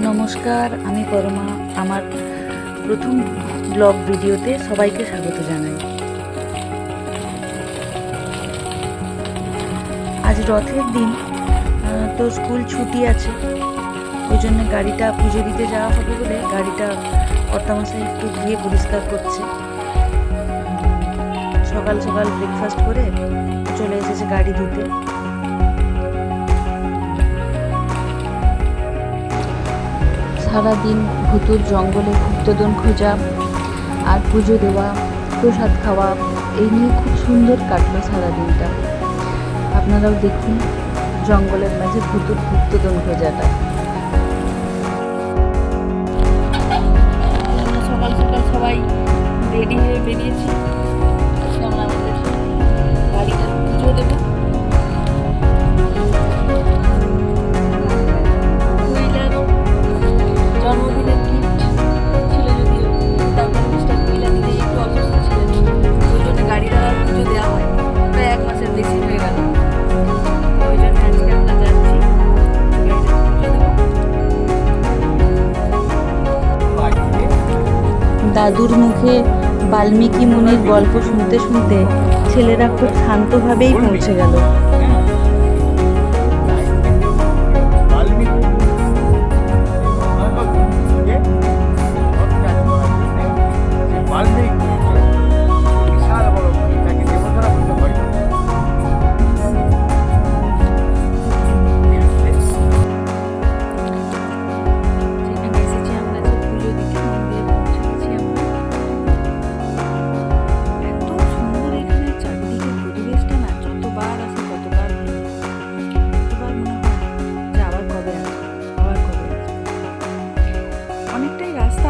নমস্কার, আমি পরমা। আমার প্রথম ব্লগ ভিডিওতে সবাইকে স্বাগত জানাই। আজ রথের দিন, তো স্কুল ছুটি আছে, ওই জন্য গাড়িটা পুজো দিতে যাওয়া হবে বলে গাড়িটা কর্তামশাই একটু ধুয়ে পরিষ্কার করছে। সকাল সকাল ব্রেকফাস্ট করে চলে এসেছে গাড়ি ধুতে। সারাদিন ভুতুর জঙ্গলে গুপ্তধন খোঁজা আর পুজো দেওয়া, প্রসাদ খাওয়া, এই নিয়ে খুব সুন্দর কাটলো সারাদিনটা। আপনারাও দেখুন জঙ্গলের মাঝে ভুতুর গুপ্তধন খোঁজাটা। সকাল সকাল সবাই রেডি হয়ে বেরিয়েছি। আমরা আমাদের বাড়িটা পুজো দেবো। জন্মদিনের গিফট ছিল, যদিও তারপর মিস্টার কুইলা দিদি একটু অসুস্থ ছিলেন, ওই জন্য গাড়িটা আর পুজো দেওয়া হয়, প্রায় 1 মাসের বেশি হয়ে গেল। ওই জন্য আজকে আমরা যাচ্ছি দাদুর মুখে বাল্মীকি মুনির গল্প শুনতে শুনতে ছেলেরা খুব শান্তভাবেই পৌঁছে গেল।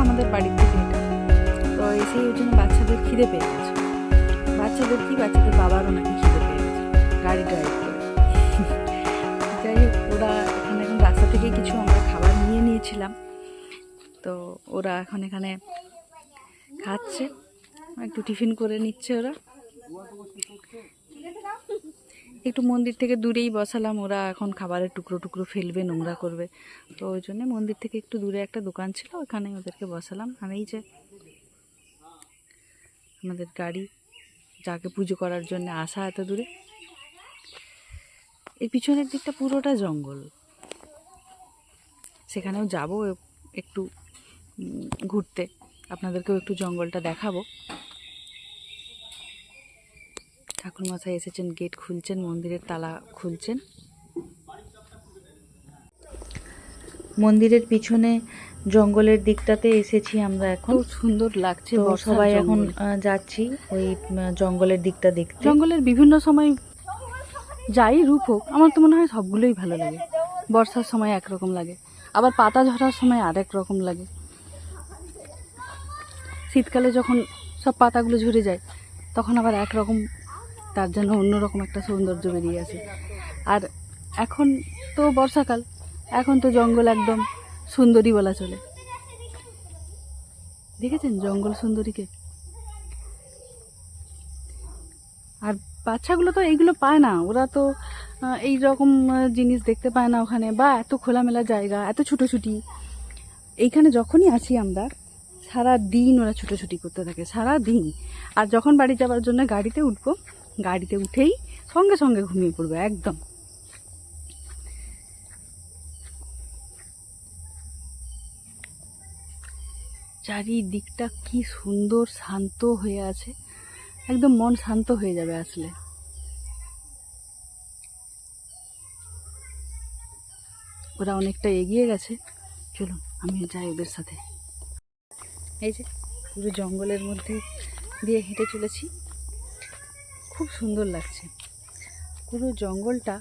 আমাদের বাড়ির থেকে এটা তো এসে ওই জন্য বাচ্চাদের খিদে পেয়ে গেছে। বাচ্চাদের বাবারও নাকি খিদে পেয়ে গেছে গাড়ি ড্রাইভ করে। যাই হোক, ওরা এখানে এখন রাস্তা থেকে কিছু আমরা খাবার নিয়ে নিয়েছিলাম, তো ওরা এখন এখানে খাচ্ছে, একটু টিফিন করে নিচ্ছে। ওরা একটু মন্দির থেকে দূরেই বসালাম, ওরা এখন খাবারের টুকরো টুকরো ফেলবে, নোংরা করবে, তো ওই জন্য মন্দির থেকে একটু দূরে একটা দোকান ছিল, ওখানে ওদেরকে বসালাম। আর এই যে আমাদের গাড়ি, যাকে পুজো করার জন্য আসা এত দূরে। এই পিছনের দিকটা পুরোটা জঙ্গল, সেখানেও যাব একটু ঘুরতে, আপনাদেরকেও একটু জঙ্গলটা দেখাবো। ঠাকুরমশাই এসেছেন, গেট খুলছেন, মন্দিরের তালা খুলছেন। মন্দিরের পিছনে জঙ্গলের দিকটাতে এসেছি আমরা এখন। খুব সুন্দর লাগছে, সবাই এখন যাচ্ছি ওই জঙ্গলের দিকটা দেখতে। জঙ্গলের বিভিন্ন সময় যাই রূপ হোক, আমার তো মনে হয় সবগুলোই ভালো লাগে। বর্ষার সময় একরকম লাগে, আবার পাতা ঝরার সময় আরেক রকম লাগে। শীতকালে যখন সব পাতাগুলো ঝরে যায় তখন আবার একরকম, তার জন্য অন্যরকম একটা সৌন্দর্য বেরিয়ে আসে। আর এখন তো বর্ষাকাল, এখন তো জঙ্গল একদম সুন্দরী বলা চলে। দেখেছেন জঙ্গল সুন্দরীকে? আর বাচ্চাগুলো তো এইগুলো পায় না, ওরা তো এই রকম জিনিস দেখতে পায় না ওখানে, বা এত খোলামেলা জায়গা, এত ছুটোছুটি। এইখানে যখনই আসি আমরা, সারা দিন ওরা ছুটোছুটি করতে থাকে, সারা দিন। আর যখন বাড়ি যাওয়ার জন্য গাড়িতে উঠবো, গাড়িতে উঠেই সঙ্গে সঙ্গে ঘুমিয়ে পড়বে একদম। চারিদিকটা কি সুন্দর শান্ত হয়ে আছে, একদম মন শান্ত হয়ে যাবে আসলে। ওরা অনেকটা এগিয়ে গেছে, চলুন আমি যাই ওদের সাথে। এই যে পুরো জঙ্গলের মধ্যে দিয়ে হেঁটে চলেছি, খুব সুন্দর লাগছে পুরো জঙ্গলটা,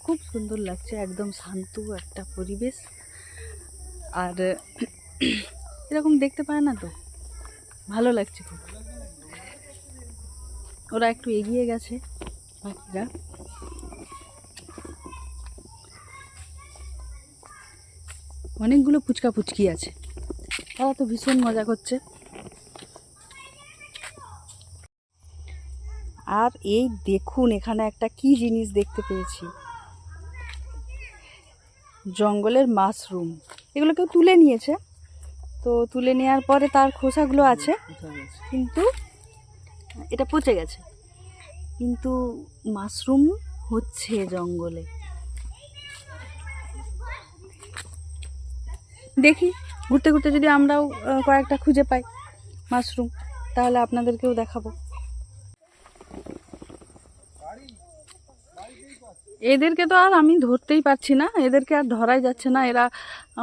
খুব সুন্দর লাগছে, একদম শান্ত একটা পরিবেশ। আর এরকম দেখতে পায় না তো, ভালো লাগছে খুব। ওরা একটু এগিয়ে গেছে বাকিরা। অনেকগুলো পুচকা পুচকি আছে, তারা তো ভীষণ মজা করছে। আর এই দেখুন এখানে একটা কি জিনিস দেখতে পেয়েছি, জঙ্গলের মাশরুম। এগুলো কেউ তুলে নিয়েছে, তো তুলে নেওয়ার পরে তার খোসাগুলো আছে, কিন্তু এটা পচে গেছে। কিন্তু মাশরুম হচ্ছে জঙ্গলে। দেখি ঘুরতে ঘুরতে যদি আমরাও কয়েকটা খুঁজে পাই মাশরুম, তাহলে আপনাদেরকেও দেখাবো। এদেরকে তো আর আমি ধরতেই পারছি না, এদেরকে আর ধরাই যাচ্ছে না। এরা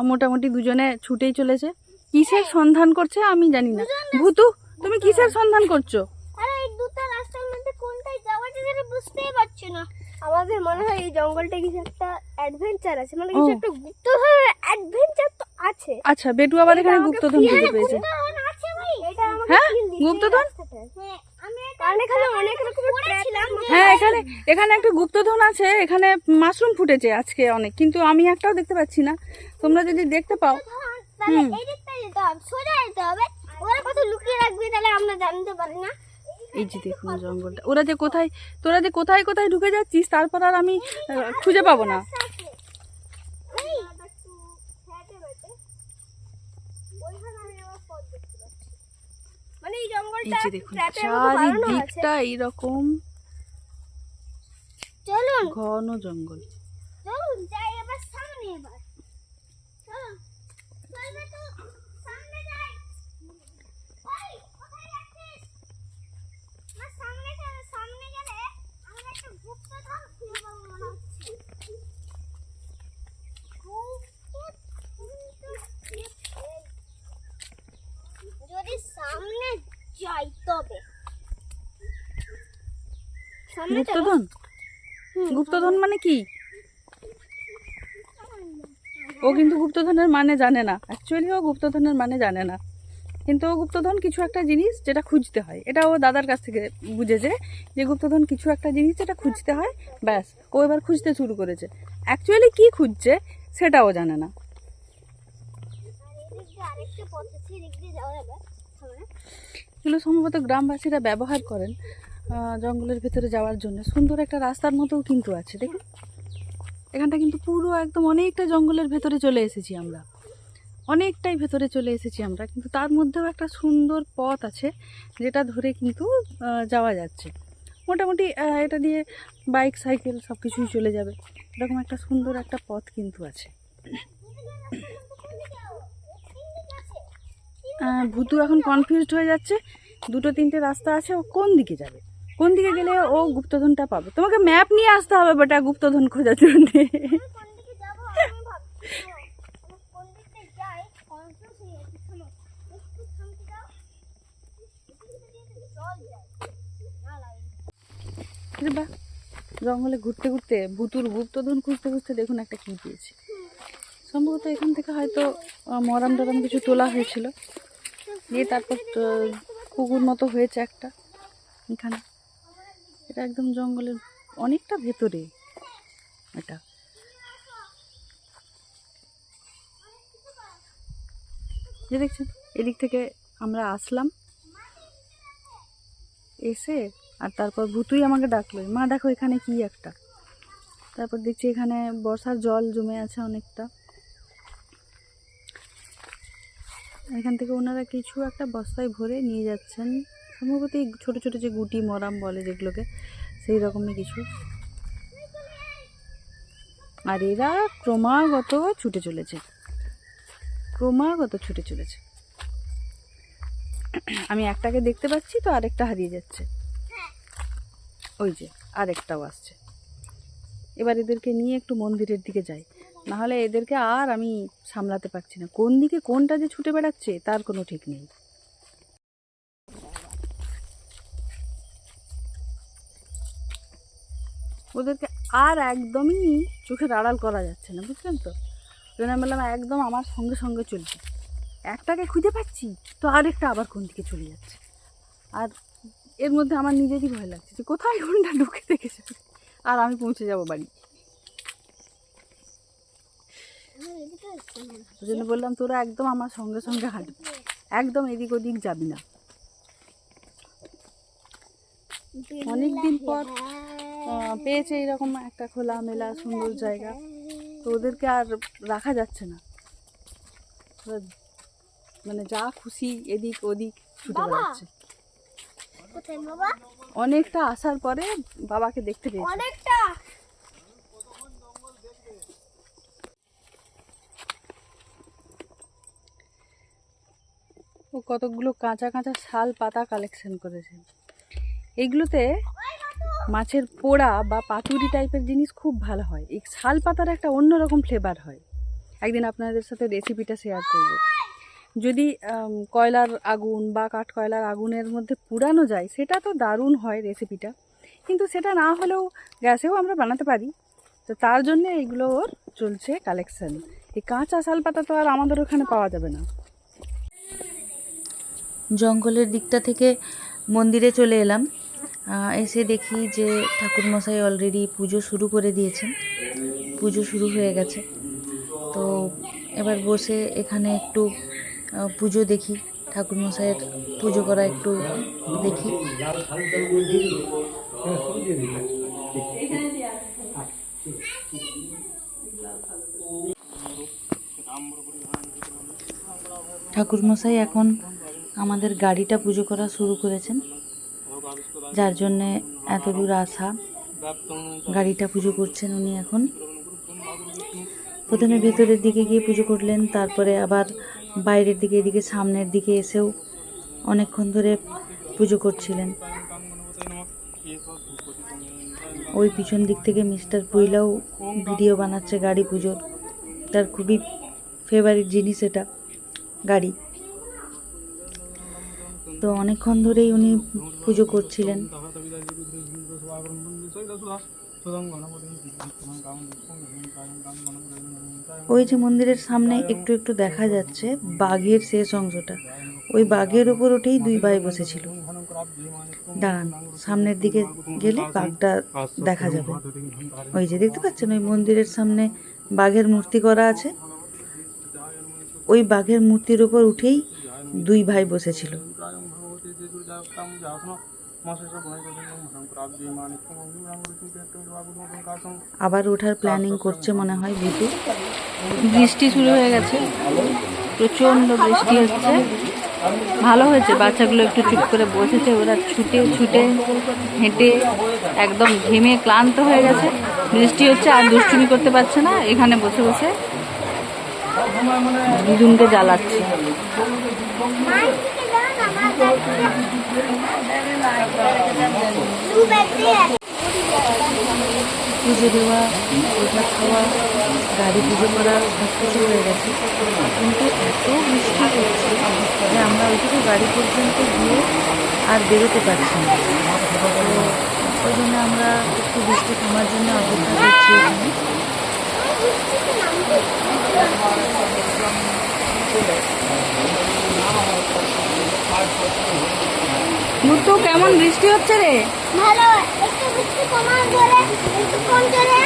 মোটামুটি দুজনে ছুটেই চলেছে। কিসের সন্ধান করছে আমি জানি না। ভূতু, তুমি কিসের সন্ধান করছো? আরে এই দুটো রাস্তার মধ্যে কোনটায় যাওয়া যায় সেটা বুঝতেই পারছি না। আমাদের মনে হয় এই জঙ্গলটা কিছু একটা অ্যাডভেঞ্চার আছে, মানে কিছু একটা গুপ্তধন অ্যাডভেঞ্চার তো আছে। আচ্ছা, বেটু আবার এখানে গুপ্তধন খুঁজে পেয়েছে। আছে ভাই, এটা আমাকে হ্যাঁ, feel দিচ্ছে গুপ্তধন? হ্যাঁ, আমি কারণ এখানে অনেক রকমের পড়েছিলাম। হ্যাঁ, এখানে একটা গুপ্তধন আছে। এখানে মাশরুম ফুটেছে আজকে অনেক, কিন্তু আমি একটাও দেখতে পাচ্ছি না। তোমরা যদি দেখতে পাও, তাহলে এই দিকটা যেতে হবে, সোজা যেতে হবে। ওরা কত লুকিয়ে রাখবে তাহলে আমরা জানতে পারি না। এই যে দেখুন জঙ্গলটা। তোরা যে কোথায় কোথায় ঢুকে যাচ্ছিস, তারপর আর আমি খুঁজে পাবো না। মানে এই জঙ্গলটা এই যে দেখুন চারিদিকটা এইরকম চলুন ঘন জঙ্গল। চলুন যাই এবার সামনে। এবার চলুন, চলবে তো সামনে যাই। ওই কোথায় যাচ্ছিস? না সামনে গেলে আমরা একটা গুপ্তধন খুঁজে পাবো মনে হচ্ছে। যদি সামনে যাই তবে সামনে গুপ্তধন? গুপ্তধন মানে কি? ও কিন্তু গুপ্তধনের মানে জানে না। অ্যাকচুয়ালি ও গুপ্তধনের মানে জানে না, কিন্তু ও গুপ্তধন কিছু একটা জিনিস যেটা খুঁজতে হয়। এটা ও দাদার কাছ থেকে বুঝেছে যে গুপ্তধন কিছু একটা জিনিস যেটা খুঁজতে হয়। ব্যাস, ও এবার খুঁজতে শুরু করেছে। অ্যাকচুয়ালি কি খুঁজছে সেটা ও জানে না। এগুলো সম্ভবত গ্রামবাসীরা ব্যবহার করেন জঙ্গলের ভেতরে যাওয়ার জন্য। সুন্দর একটা রাস্তার মতোও কিন্তু আছে, দেখুন। এখানটা কিন্তু পুরো একদম অনেকটা জঙ্গলের ভেতরে চলে এসেছি আমরা, অনেকটাই ভেতরে চলে এসেছি আমরা। কিন্তু তার মধ্যেও একটা সুন্দর পথ আছে যেটা ধরে কিন্তু যাওয়া যাচ্ছে। মোটামুটি এটা দিয়ে বাইক সাইকেল সব কিছুই চলে যাবে, এরকম একটা সুন্দর একটা পথ কিন্তু আছে। ভূতু এখন কনফিউজড হয়ে যাচ্ছে। দুটো তিনটে রাস্তা আছে, ও কোন দিকে যাবে, কোন দিকে গেলে ও গুপ্তধনটা পাবে। তোমাকে ম্যাপ নিয়ে আসতে হবে বেটা গুপ্তধন খোঁজার জন্য। বাহ, জঙ্গলে ঘুরতে ঘুরতে ভূতুর গুপ্তধন খুঁজতে খুঁজতে দেখুন একটা কি পেয়েছি। সম্ভবত এখান থেকে হয়তো মরাম টরাম কিছু তোলা হয়েছিল, দিয়ে তারপর পুকুর মতো হয়েছে একটা এখানে। এটা একদম জঙ্গলের অনেকটা ভেতরে এটা। যে দেখছেন, এদিক থেকে আমরা আসলাম, এসে আর তারপর ভূতুই আমাকে ডাকলো, মা দেখো এখানে কি একটা। তারপর দেখছি এখানে বর্ষার জল জমে আছে অনেকটা। এখান থেকে ওনারা কিছু একটা বস্তায় ভরে নিয়ে যাচ্ছেন, সম্ভবত এই ছোটো ছোটো যে গুটি মরাম বলে যেগুলোকে, সেই রকমই কিছু। আর এরা ক্রমাগত ছুটে চলেছে। আমি একটাকে দেখতে পাচ্ছি, তো আরেকটা হারিয়ে যাচ্ছে। ওই যে আরেকটাও আসছে। এবার এদেরকে নিয়ে একটু মন্দিরের দিকে যাই, নাহলে এদেরকে আর আমি সামলাতে পারছি না। কোন দিকে কোনটা যে ছুটে বেড়াচ্ছে তার কোনো ঠিক নেই। ওদেরকে আর একদমই চোখের আড়াল করা যাচ্ছে না, বুঝলেন তো। জন্য আমি বললাম একদম আমার সঙ্গে সঙ্গে চলছে। একটাকে খুঁজে পাচ্ছি, তো আরেকটা আবার কোন দিকে চলে যাচ্ছে। আর এর মধ্যে আমার নিজেরই ভয় লাগছে যে কোথায় কোনটা ঢুকে দেখেছে, আর আমি পৌঁছে যাব বাড়ি। ওই জন্য বললাম তোরা একদম আমার সঙ্গে সঙ্গে হাঁটবি, একদম এদিক ওদিক যাবি না। অনেকদিন পর পেয়েছে এরকম একটা খোলামেলা সুন্দর জায়গা, তো ওদেরকে আর রাখা যাচ্ছে না, ওরা মানে যা খুশি এদিক ওদিক ছুটে বেড়াচ্ছে। কোথায় বাবা? অনেকটা আসার পরে বাবাকে দেখতে পেয়েছি। অনেকটা। ও কতগুলো কাঁচা কাঁচা শাল পাতা কালেকশন করেছে। এইগুলোতে মাছের পোড়া বা পাতুরি টাইপের জিনিস খুব ভালো হয়। এই শাল পাতার একটা অন্যরকম ফ্লেভার হয়। একদিন আপনাদের সাথে রেসিপিটা শেয়ার করব। যদি কয়লার আগুন বা কাঠ কয়লার আগুনের মধ্যে পুড়ানো যায় সেটা তো দারুণ হয় রেসিপিটা, কিন্তু সেটা না হলেও গ্যাসেও আমরা বানাতে পারি। তো তার জন্য এইগুলো ওর চলছে কালেকশন। এই কাঁচা শাল পাতা তো আর আমাদের ওখানে পাওয়া যাবে না। জঙ্গলের দিকটা থেকে মন্দিরে চলে এলাম। এসে দেখি যে ঠাকুরমশাই অলরেডি পুজো শুরু করে দিয়েছেন, পুজো শুরু হয়ে গেছে। তো এবার বসে এখানে একটু পুজো দেখি, ঠাকুরমশাইয়ের পুজো করা একটু দেখি। ঠাকুরমশাই এখন আমাদের গাড়িটা পুজো করা শুরু করেছেন, যার জন্যে এত দূর আসা। গাড়িটা পুজো করছেন উনি এখন। প্রথমে ভেতরের দিকে গিয়ে পুজো করলেন, তারপরে আবার বাইরের দিকে, এদিকে সামনের দিকে এসেও অনেকক্ষণ ধরে পুজো করছিলেন। ওই পিছন দিক থেকে মিস্টার পুইলাও ভিডিও বানাচ্ছে গাড়ি পুজোর। তার খুবই ফেভারিট জিনিস এটা, গাড়ি। তো অনেকক্ষণ ধরেই উনি পুজো করছিলেন। ওই যে মন্দিরের সামনে একটু একটু দেখা যাচ্ছে বাঘের শেষ অংশটা, ওই বাঘের ওপর উঠেই দুই ভাই বসেছিল। দাঁড়ান, সামনের দিকে গেলে বাঘটা দেখা যাবে। ওই যে দেখতে পাচ্ছেন ওই মন্দিরের সামনে বাঘের মূর্তি করা আছে, ওই বাঘের মূর্তির ওপর উঠেই দুই ভাই বসেছিল। আবার ওঠার প্ল্যানিং করছে মনে হয় ভূতু। বৃষ্টি শুরু হয়ে গেছে, প্রচণ্ড বৃষ্টি হচ্ছে। ভালো হয়েছে বাচ্চাগুলো একটু চুপ করে বসেছে, ওরা ছুটে ছুটে হেঁটে একদম ঘেমে ক্লান্ত হয়ে গেছে। বৃষ্টি হচ্ছে আর দুষ্টুমি করতে পারছে না, এখানে বসে বসে দুজনকে জ্বালাচ্ছে। পুজো দেওয়া, ওঠা খাওয়া, গাড়ি পুজো করা সব কিছু হয়ে গেছে, কিন্তু এত বৃষ্টি হচ্ছে যে আমরা ওইটুকু গাড়ি পর্যন্ত গিয়ে আর বেরোতে পারছি না। তো ওই জন্য আমরা একটু বৃষ্টি থামার জন্য অপেক্ষা করছি এখানে। মুতু, কেমন বৃষ্টি হচ্ছে রে? ভালো, একটু বৃষ্টি কমার পরে একটু কম করে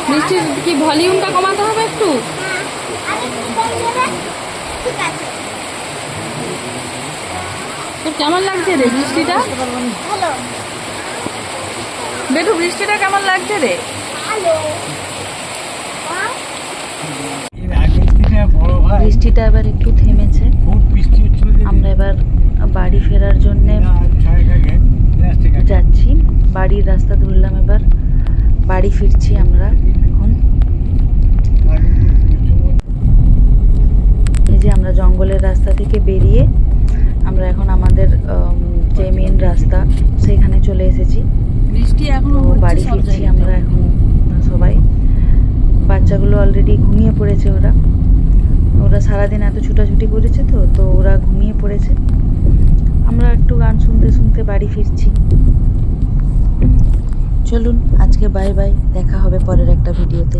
বৃষ্টির কি ভলিউমটা কমাতে হবে একটু? আর একটু কম করে ঠিক আছে। তোর কেমন লাগছে রে বৃষ্টিটা? ভালো বেটু, বৃষ্টিটা কেমন লাগছে রে? ভালো। বৃষ্টিটা এবার একটু থেমেছে। আমরা এবার বাড়ি ফেরার জন্যে যাচ্ছি, বাড়ির রাস্তা ধরলাম। এবার বাড়ি ফিরছি আমরা এখন। এই যে আমরা জঙ্গলের রাস্তা থেকে বেরিয়ে আমরা এখন আমাদের যে মেন রাস্তা সেখানে চলে এসেছি। বৃষ্টি এখন বাড়ি ফিরছি আমরা এখন সবাই। বাচ্চাগুলো অলরেডি ঘুমিয়ে পড়েছে, ওরা সারাদিন এত ছুটাছুটি করেছে তো ওরা ঘুমিয়ে পড়েছে। আমরা একটু গান শুনতে শুনতে বাড়ি ফিরছি। চলুন আজকে বাই বাই, দেখা হবে পরের একটা ভিডিওতে।